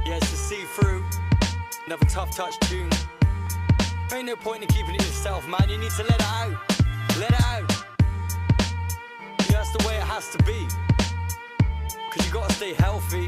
Yeah, it's a see-through, another tough touch tune. Ain't no point in keeping it yourself, man. You need to let it out. Let it out. Yeah, that's the way it has to be. Cause you gotta stay healthy.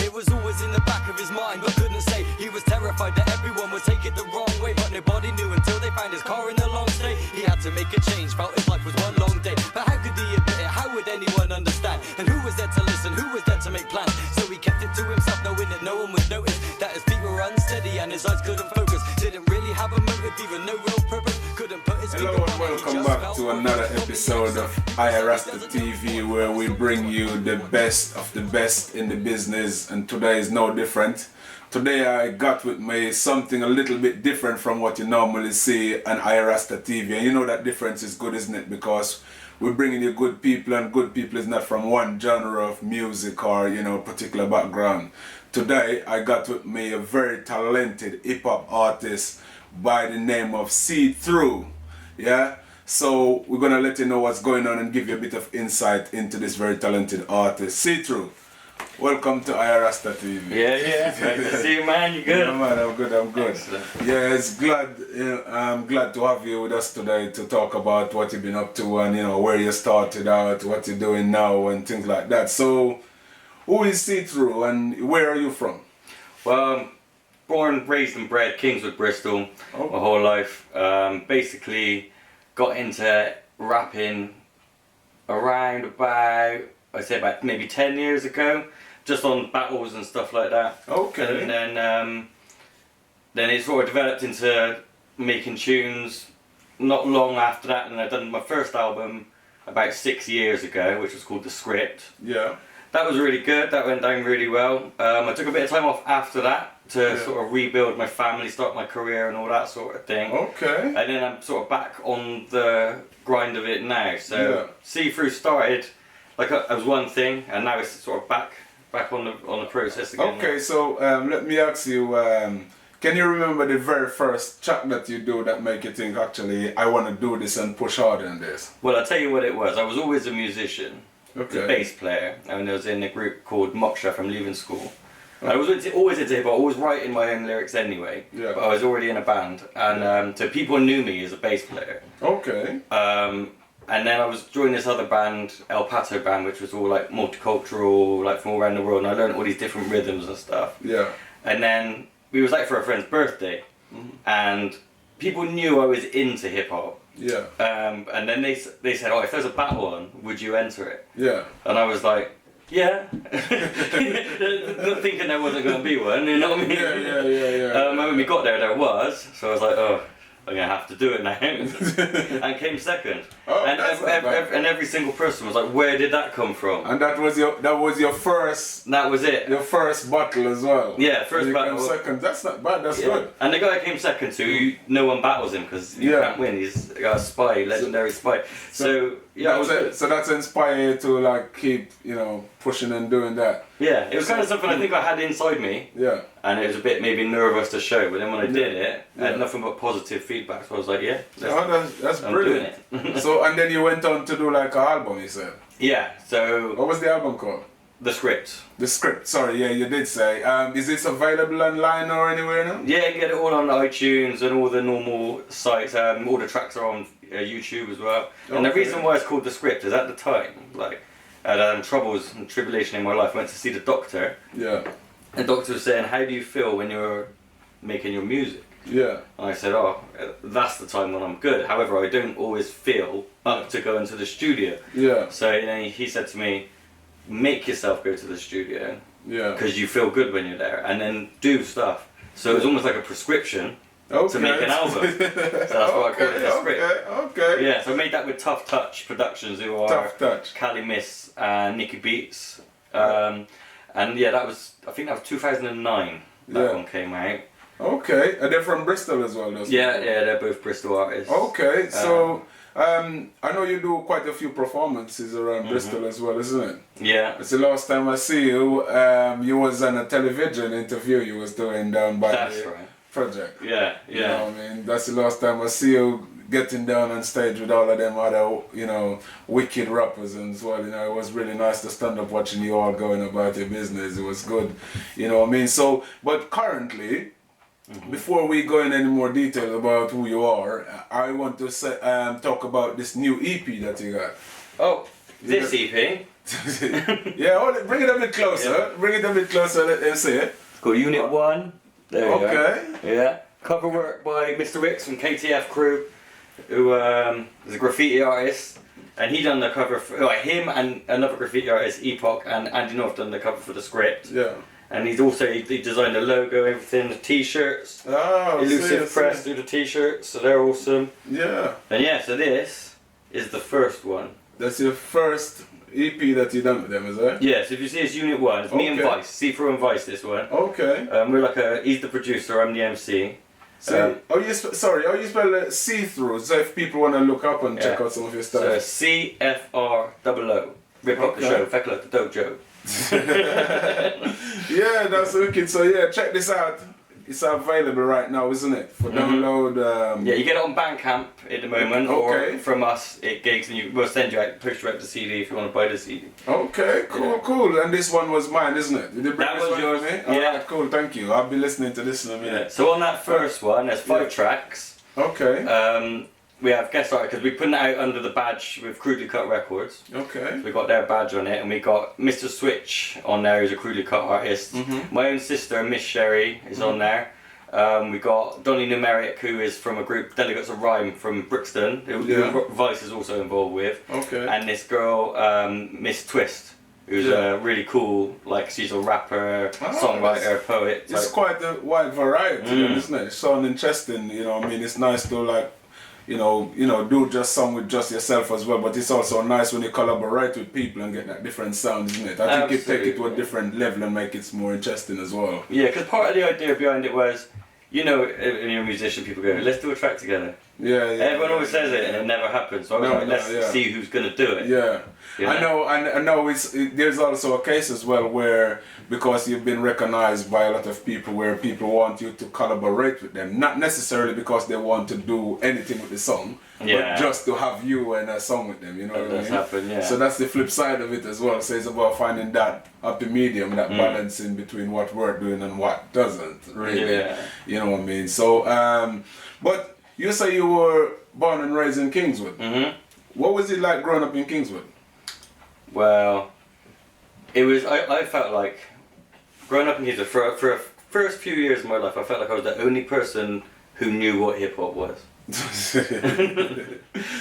It was always in the back of his mind, but couldn't say. He was terrified that everyone would take it the wrong way, but nobody knew until they found his car in the long stay. He had to make a change, felt his life was one long day. But how could he admit it? How would anyone understand? And who was there to listen? Who was there to make plans? So he kept it to himself, knowing that no one would notice that his feet were unsteady and his eyes couldn't focus. Didn't really have a motive, even no real purpose. Couldn't put his Hello and welcome back to another episode of Rasta TV, where we bring you the best of the best in the business, and today is no different. Today I got with me something a little bit different from what you normally see on Rasta TV, and you know that difference is good, isn't it? Because we're bringing you good people, and good people is not from one genre of music or, you know, particular background. Today I got with me a very talented hip-hop artist by the name of Froo. Yeah, so we're gonna let you know what's going on and give you a bit of insight into this very talented artist. Froo, welcome to Rasta TV. Yeah. Nice to see you, man. You good? Yeah, man, I'm good. Excellent. Yeah, I'm glad to have you with us today to talk about what you've been up to and, you know, where you started out, what you're doing now, and things like that. So, who is Froo and where are you from? Well, born, raised and bred Kingswood, Bristol, my whole life. Basically got into rapping around about, I'd say about maybe 10 years ago, just on battles and stuff like that. Okay. And then it sort of developed into making tunes not long after that, and I'd done my first album about 6 years ago, which was called The Script. Yeah. That was really good, that went down really well. I took a bit of time off after that to sort of rebuild my family, start my career and all that sort of thing. Okay. And then I'm sort of back on the grind of it now. So Froo started, like I was one thing, and now it's sort of back on the process again. Okay, so let me ask you, can you remember the very first track that you do that make you think, actually, I want to do this and push harder than this? Well, I'll tell you what it was. I was always a musician. Okay. A bass player, and I was in a group called Moksha from leaving school. I was always into hip-hop, always writing my own lyrics anyway, but I was already in a band, and so people knew me as a bass player. Okay. And then I was joining this other band, El Pato band, which was all like multicultural, like from all around the world, and I learned all these different rhythms and stuff. Yeah. And then we was like for a friend's birthday, and people knew I was into hip-hop. Yeah. And then they said, oh, if there's a battle on, would you enter it? Yeah. And I was like, yeah. Not thinking there wasn't going to be one, you know what I mean? Yeah. And when we got there was. So I was like, oh, I'm going to have to do it now. And came second. Oh, and every single person was like, where did that come from? And that was your first. That was it. Your first battle as well. Yeah, first battle. Second. That's not bad. That's good. And the guy I came second to, no one battles him because you can't win. He's got a spy, legendary spy. So that's inspired you to like keep, you know, pushing and doing that. Yeah, it was kind of something I think I had inside me. Yeah. And it was a bit maybe nervous to show, but then when I did it, I had nothing but positive feedback. So I was like, yeah, that's I'm brilliant. doing it. So, and then you went on to do like an album, you said? Yeah, so... What was the album called? The Script. The Script, sorry, yeah, you did say. Is this available online or anywhere now? Yeah, you can get it all on iTunes and all the normal sites. All the tracks are on YouTube as well. And the reason why it's called The Script is at the time, like, I had troubles and tribulation in my life. I went to see the doctor. Yeah. The doctor was saying, how do you feel when you're making your music? Yeah. And I said, oh, that's the time when I'm good. However, I don't always feel up to go into the studio. Yeah. So he said to me, make yourself go to the studio. Yeah. Because you feel good when you're there. And then do stuff. So it was almost like a prescription to make an album. So that's what I call it, The Script. Okay. Yeah, so I made that with Tough Touch Productions, who are Cali Miss and Nicky Beats. And yeah, I think that was 2009 that one came out. Okay, and they're from Bristol as well, those Yeah, they're both Bristol artists. Okay, so I know you do quite a few performances around Bristol as well, isn't it? Yeah. It's the last time I see you, you was on a television interview you was doing down by the project. Yeah. You know what I mean? That's the last time I see you getting down on stage with all of them other, you know, wicked rappers and as well. You know, it was really nice to stand up watching you all going about your business. It was good, you know what I mean? So, but currently, before we go in any more detail about who you are, I want to say, talk about this new EP that you got. Oh, this EP? Yeah, bring it a bit closer. Yeah. Bring it a bit closer, let them see it. It's called Unit 1. There you Okay. go. Yeah. Cover work by Mr. Ricks from KTF Crew, who is a graffiti artist. And he done the cover for, him and another graffiti artist, Epoch, and Andy North done the cover for the script. Yeah. And he designed the logo, everything, the t-shirts. Oh, Elusive Press do the t-shirts, so they're awesome. Yeah. And yeah, so this is the first one. That's your first EP that you done with them, is it? Yeah, so if you see it's Unit 1, it's me and Okay. Vice, Froo and Vice this one. Okay. We're like he's the producer, I'm the MC. So, you spell it see-through, so if people want to look up and check out some of your stuff. So CFROO. Rip up the Okay. show, feck like the dojo. Yeah, that's wicked. So yeah, check this out. It's available right now, isn't it? For download. Yeah, you get it on Bandcamp at the moment, Okay. or from us at gigs, and we'll send you out, push you out the CD if you want to buy the CD. Okay, cool. And this one was mine, isn't it? Did you bring That this was one yours, for me? yeah. Alright, cool, thank you. I'll be listening to this in a minute. So on that first one, there's 5 tracks. Okay. We have guest artists, because we put it out under the badge with Crudely Cut Records. Okay. We got their badge on it, and we got Mr. Switch on there, who's a Crudely Cut artist. My own sister, Miss Sherry, is on there. We got Donny Numeric, who is from a group, Delegates of Rhyme from Brixton, who Vice is also involved with. Okay. And this girl, Miss Twist, who's really cool, like she's a rapper, songwriter, poet. It's quite a wide variety, isn't it? It sounds interesting, you know what I mean? It's nice to like, you know, do just song with just yourself as well, but it's also nice when you collaborate with people and get that different sound, isn't it? I think it take it to a different level and make it more interesting as well. Yeah, because part of the idea behind it was, you know, when you're a musician, people go, let's do a track together. Yeah. Everyone always says it, and it never happens. So I was like, let's see who's going to do it. Yeah. You know? I know. There's also a case as well where, because you've been recognized by a lot of people, where people want you to collaborate with them, not necessarily because they want to do anything with the song, but just to have you and a song with them. You know what I mean? That's happened, yeah. So that's the flip side of it as well. So it's about finding that happy medium, that balance in between what we're doing and what doesn't really. Yeah. You know what I mean? So, but you say you were born and raised in Kingswood. What was it like growing up in Kingswood? Well, it was. I felt like growing up in Kingswood for a first few years of my life, I felt like I was the only person who knew what hip hop was.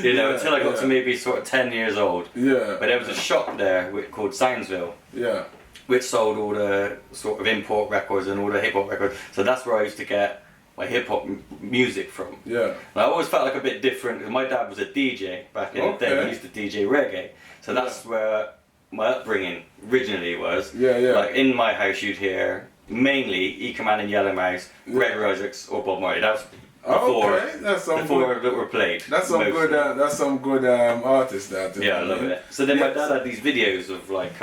You know, until I got to maybe sort of 10 years old. Yeah. But there was a shop there called Soundsville. Yeah. Which sold all the sort of import records and all the hip hop records. So that's where I used to get my hip hop music from. Yeah. And I always felt like a bit different because my dad was a DJ back in the day. He used to DJ reggae. So that's where my upbringing originally was. Yeah, yeah. Like in my house, you'd hear mainly Ecoman and Yellow Mouse, Gregory Isaacs, or Bob Marley. That's before, that's some before good, that were played. That's some mostly. good. That's some good artists. That. Yeah, I love it. So then my dad had these videos of like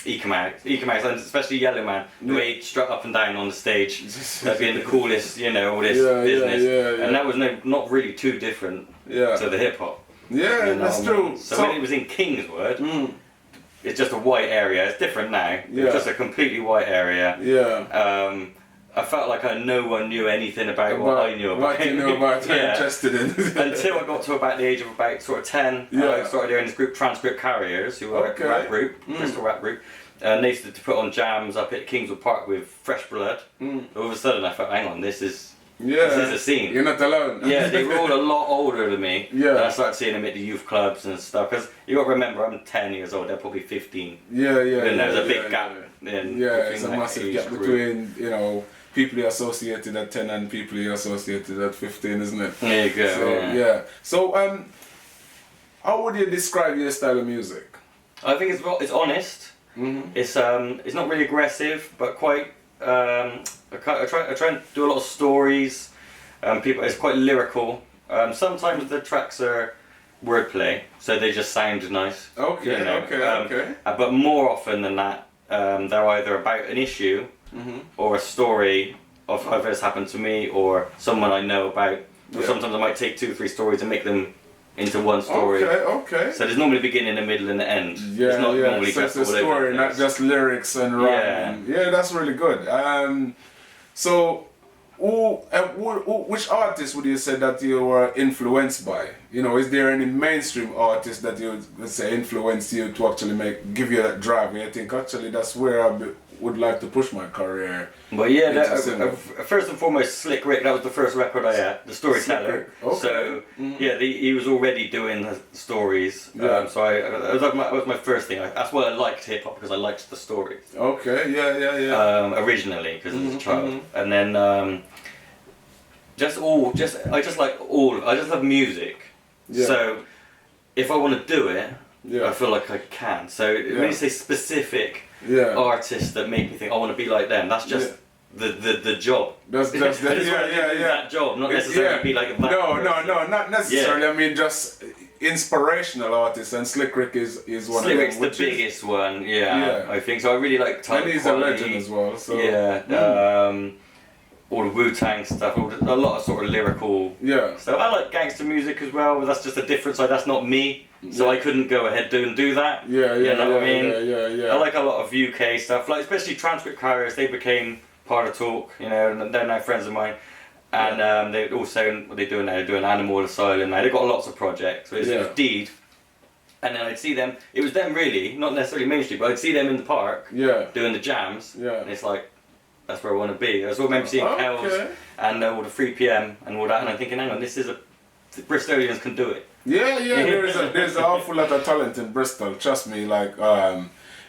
Ecomax, and especially Yellow Man, the way he'd strut up and down on the stage, that being the coolest, you know, all this business. And that was not really too different to the hip hop. Yeah, you know that's true. So when it was in Kingswood, it's just a white area. It's different now. It's just a completely white area. Yeah. I felt like no one knew anything about what I knew about. What you knew about, interested in. Until I got to about the age of about sort of 10, I started hearing this group, Transcript Carriers, who were a rap group, Bristol rap group, and they used to put on jams up at Kingswood Park with Fresh Blood. All of a sudden I thought, hang on, this is a scene. You're not alone. Yeah, they were all a lot older than me. Yeah. And I started seeing them at the youth clubs and stuff. Because you got to remember, I'm 10 years old, they're probably 15. Yeah. And there's a big gap. It's a massive gap between, you know, people you associated at 10 and people you associated at 15, isn't it? There you go. So, So, how would you describe your style of music? I think it's honest. It's not really aggressive, but quite. I try and do a lot of stories. It's quite lyrical. Sometimes the tracks are wordplay, so they just sound nice. Okay, you know? okay. But more often than that, they're either about an issue or a story of either it's happened to me or someone I know about Or sometimes I might take 2 or 3 stories and make them into one story. Okay. So there's normally a beginning, a middle, and an end. Yeah, it's not yeah. normally So just it's a all over story, the not place. just lyrics and rhyme. Yeah, that's really good. So, which artist would you say that you were influenced by? You know, is there any mainstream artist that you would say influenced you to actually give you that drive? And you think actually that's where would like to push my career. But yeah, first and foremost, Slick Rick. That was the first record I had, the Storyteller. Okay. So yeah, he was already doing stories. Yeah. So that was my first thing. That's why I liked hip hop, because I liked the stories. Okay. Yeah. Originally, because as a child, and then I just love music. Yeah. So if I want to do it, Yeah. I feel like I can. So when you say specific artists that make me think I want to be like them, that's just the job. That's I just want to do that job, not necessarily be like a black person. No, not necessarily. I mean, just inspirational artists, and Slick Rick is one Slick of them. Rick's the biggest one, I think so. I really like Tyler And he's Quality. a legend as well. So. All the Wu-Tang stuff, a lot of sort of lyrical stuff. I like gangster music as well, but that's just a different side. That's not me, so I couldn't go ahead and do that. You know what I mean? I like a lot of UK stuff, like especially Transcript Carriers. They became part of Talk, you know, and they're now friends of mine. And they also, what they're doing now, they're doing Animal Asylum now. They've got lots of projects. It was Deed. And then I'd see them, it was them really, not necessarily mainstream, but I'd see them in the park doing the jams. And it's like, that's where I want to be. I remember seeing Kells and all the 3 PM and all that, and I'm thinking, hang on, the Bristolians can do it. There's an awful lot of talent in Bristol, trust me, like,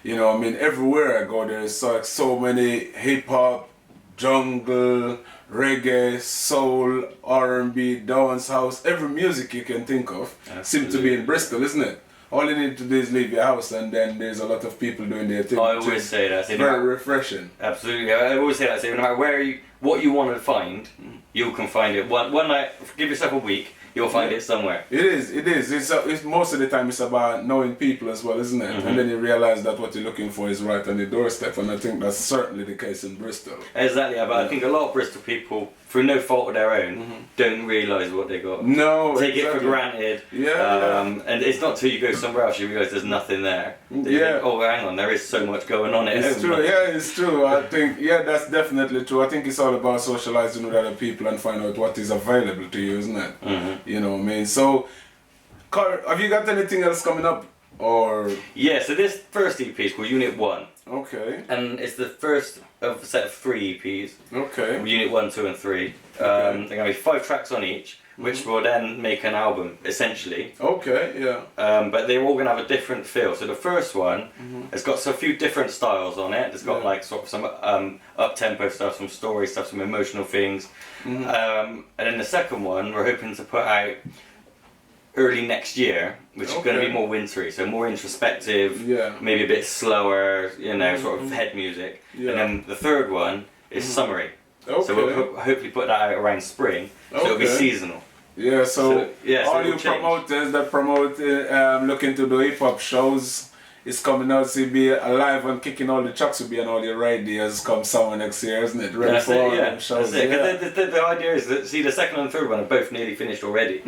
you know, I mean, everywhere I go, there's so many hip-hop, jungle, reggae, soul, R&B, dance house, every music you can think of seems to be in Bristol, isn't it? All you need to do is leave your house, and then there's a lot of people doing their thing. I always say that. It's very refreshing. Absolutely. I always say that. So no matter what you want to find, you can find it. One night, give yourself a week, you'll find it somewhere. It is. It's most of the time it's about knowing people as well, isn't it? And then you realize that what you're looking for is right on your doorstep, and I think that's certainly the case in Bristol. Exactly, but I think a lot of Bristol people, through no fault of their own, don't realise what they got. No, take it for granted. And it's not till you go somewhere else you realise there's nothing there. You think, oh, hang on, there is so much going on at home. It's true. It's true. I think that's definitely true. I think it's all about socialising with other people and find out what is available to you, isn't it? You know what I mean? So, have you got anything else coming up? Or so this first EP is called Unit 1. Okay. And it's the first of a set of 3 EPs. Okay. Unit 1, 2 and 3. They're going to be 5 tracks on each, which will then make an album, essentially. Okay, but they're all going to have a different feel. So the first one has got a few different styles on it. It's got like sort of some up-tempo stuff, some story stuff, some emotional things. And then the second one we're hoping to put out early next year, which is going to be more wintry, so more introspective, maybe a bit slower, you know, sort of head music. And then the third one is summery. So we'll hopefully put that out around spring, so it'll be seasonal. So all you promoters that promote looking to do hip-hop shows, it's coming out, so you'll be alive and kicking all the tracks will be on all your radios come summer next year, isn't it? Ready for all them shows. That's it. The idea is that, see, the second and third one are both nearly finished already.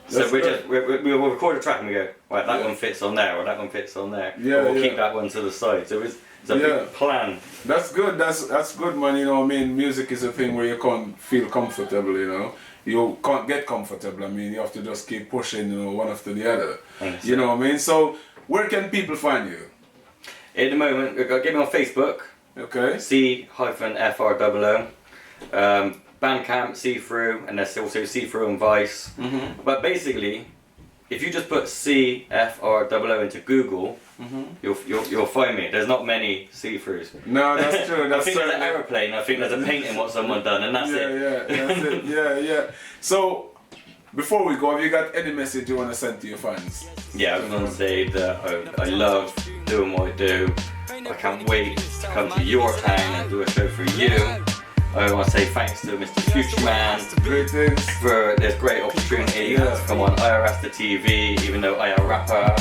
So we'll record a track and we go, right, that one fits on there, or that one fits on there. We'll keep that one to the side. So it's a big plan. That's good. That's good, man. You know what I mean? Music is a thing where you can't feel comfortable, you know. You can't get comfortable. I mean, you have to just keep pushing, you know, one after the other. You know what I mean? So, where can people find you? At the moment, get me on Facebook. Okay. C-FROO. Bandcamp, Froo, and there's also Froo and Vice. But basically, if you just put CFROO into Google, you'll find me. There's not many Froos. No, that's true. That's I think there's an aeroplane. I think there's a painting what someone done, and that's it. That's it. So, before we go, have you got any message you want to send to your fans? I was going to say that I love doing what I do. I can't wait to come to your town and do a show for you. I want to say thanks to Mr. Future Man for this great opportunity to come on Rasta TV, even though I am a rapper.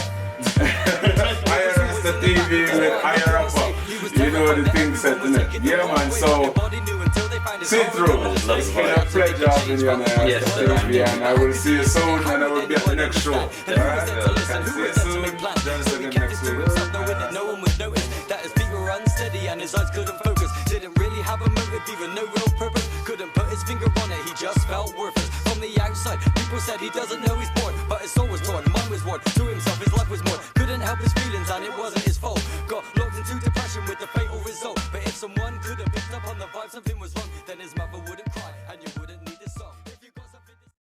Rasta TV with I am a rapper. You know the thing said, isn't it? Yeah, man. So his See car through. in the long Just love stay. the He vibe. had to Pleasure make a having change you on from the Yes, sir. TV, and I will see you soon, and I will be at the next show. And who was there to listen? Who was there to make plans? Join us So he again kept next it to week. himself, knowing that no one would notice that his feet were unsteady and his eyes couldn't focus. Didn't really have a motive, even no real purpose. Couldn't put his finger on it, he just felt worthless. From the outside, people said he doesn't know he's